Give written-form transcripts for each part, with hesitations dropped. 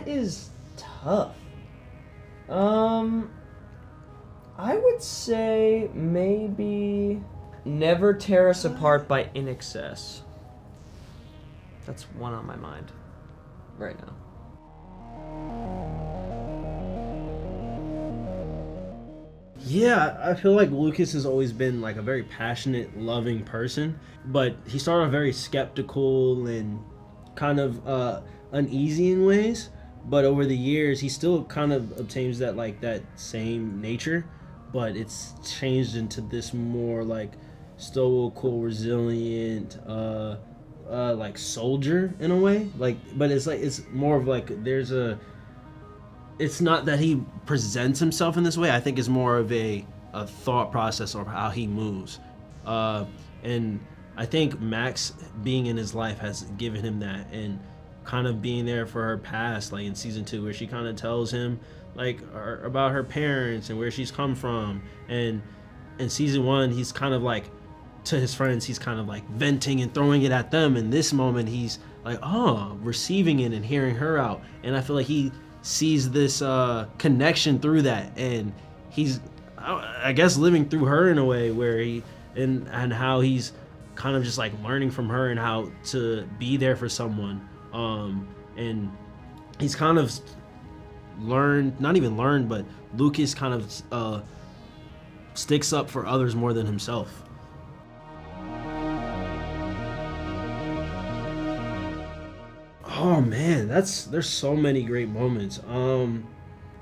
That is tough. I would say maybe Never Tear Us Apart by In Excess. That's one on my mind right now. Yeah, I feel like Lucas has always been like a very passionate, loving person, but he started off very skeptical and kind of uneasy in ways, but over the years he still kind of obtains that like that same nature, but it's changed into this more like stoical, resilient, like soldier in a way. Like, but it's like it's more of like there's a. It's not that he presents himself in this way. I think it's more of a thought process or how he moves, and I think Max being in his life has given him that, and kind of being there for her past, like in season 2, where she kind of tells him like about her parents and where she's come from, and in season 1 he's kind of like to his friends he's kind of like venting and throwing it at them. In this moment he's like receiving it and hearing her out, and I feel like he sees this connection through that, and he's I guess living through her in a way where he and how he's kind of just like learning from her and how to be there for someone, and he's kind of learned, but Lucas kind of sticks up for others more than himself. Oh man, there's so many great moments.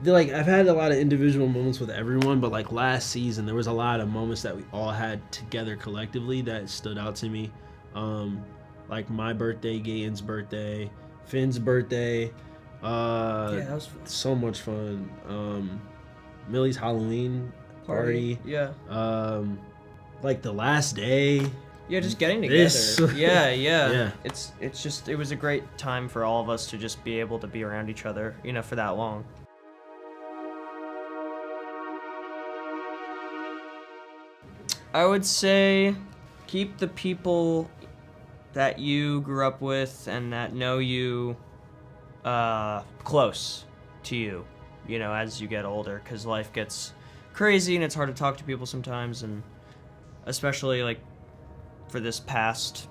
Like I've had a lot of individual moments with everyone, but like last season there was a lot of moments that we all had together collectively that stood out to me. Like my birthday, Gayen's birthday, Finn's birthday. Yeah, that was fun. So much fun. Millie's Halloween party. Yeah. Like the last day. Yeah, just getting together. Yeah. It was a great time for all of us to just be able to be around each other, for that long. I would say keep the people that you grew up with and that know you close to you, as you get older, because life gets crazy and it's hard to talk to people sometimes, and especially like for this past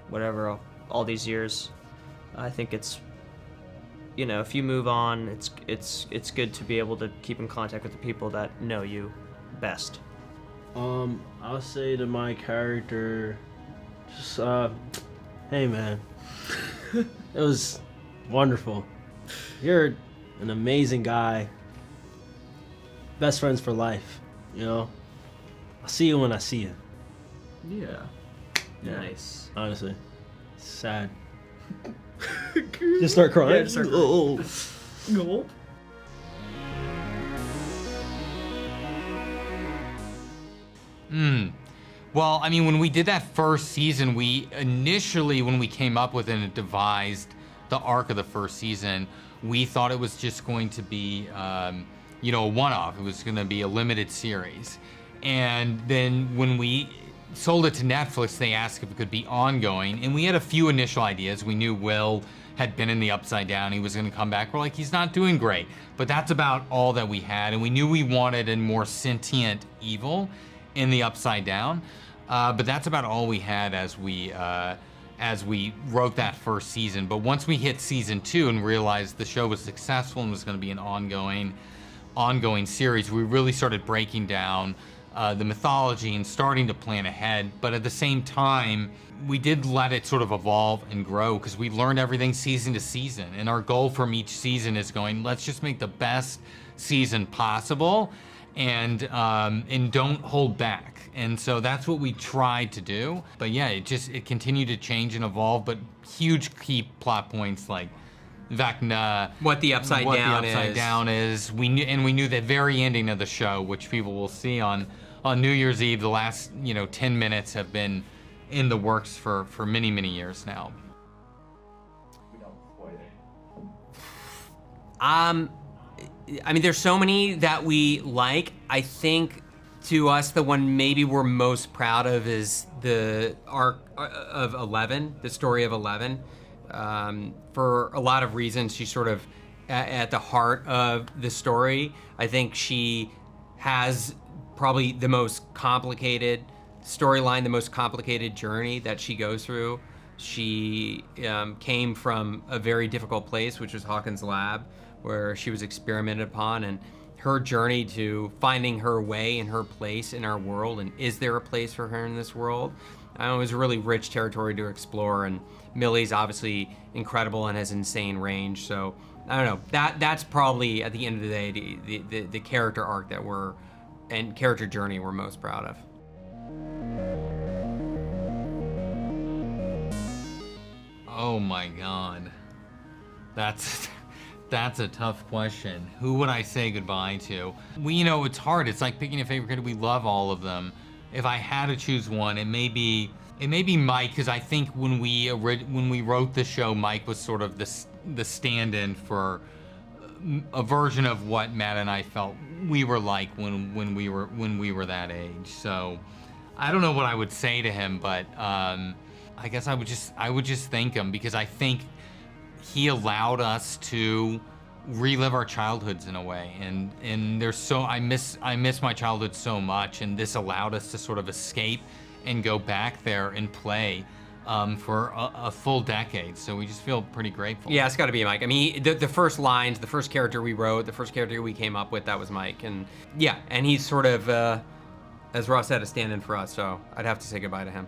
whatever, all these years, I think it's, if you move on, it's good to be able to keep in contact with the people that know you best. I'll say to my character, just hey man, it was wonderful. You're an amazing guy. Best friends for life, I'll see you when I see you. Yeah. Nice. Honestly, sad. Just start crying. Yeah, just start crying. No. Well, I mean, when we did that first season, when we came up with and devised the arc of the first season, we thought it was just going to be, a one-off. It was going to be a limited series. And then when we sold it to Netflix, they asked if it could be ongoing, and we had a few initial ideas. We knew Will had been in the Upside Down. He was going to come back. We're like, he's not doing great. But that's about all that we had, and we knew we wanted a more sentient evil in the Upside Down. But that's about all we had as we wrote that first season. But once we hit season 2 and realized the show was successful and was going to be an ongoing series, we really started breaking down the mythology and starting to plan ahead. But at the same time, we did let it sort of evolve and grow, because we learned everything season to season. And our goal from each season is let's just make the best season possible, and don't hold back. And so that's what we tried to do. But yeah, it continued to change and evolve, but huge key plot points like Vecna, what the Upside Down is. We knew the very ending of the show, which people will see on New Year's Eve. The last 10 minutes have been in the works for many, many years now. I mean, there's so many that we like. I think to us, the one maybe we're most proud of is the arc of 11, the story of 11. For a lot of reasons, she's sort of at the heart of the story. I think she has probably the most complicated storyline, the most complicated journey that she goes through. She came from a very difficult place, which was Hawkins' lab, where she was experimented upon, and her journey to finding her way and her place in our world, and is there a place for her in this world? I know it was a really rich territory to explore, and Millie's obviously incredible and has insane range. So I don't know. That's probably at the end of the day the character arc that and character journey we're most proud of. Oh my God, that's a tough question. Who would I say goodbye to? It's hard. It's like picking a favorite character. We love all of them. If I had to choose one, it may be Mike, because I think when we wrote the show, Mike was sort of the stand-in for a version of what Matt and I felt we were like when we were that age. So I don't know what I would say to him, but I guess I would just thank him, because I think he allowed us to relive our childhoods in a way, and I miss my childhood so much, and this allowed us to sort of escape and go back there and play for a full decade. So we just feel pretty grateful. Yeah, it's got to be Mike. I mean, the first lines, the first character we wrote, the first character we came up with, that was Mike. And yeah, and he's sort of, as Ross said, a stand-in for us. So I'd have to say goodbye to him.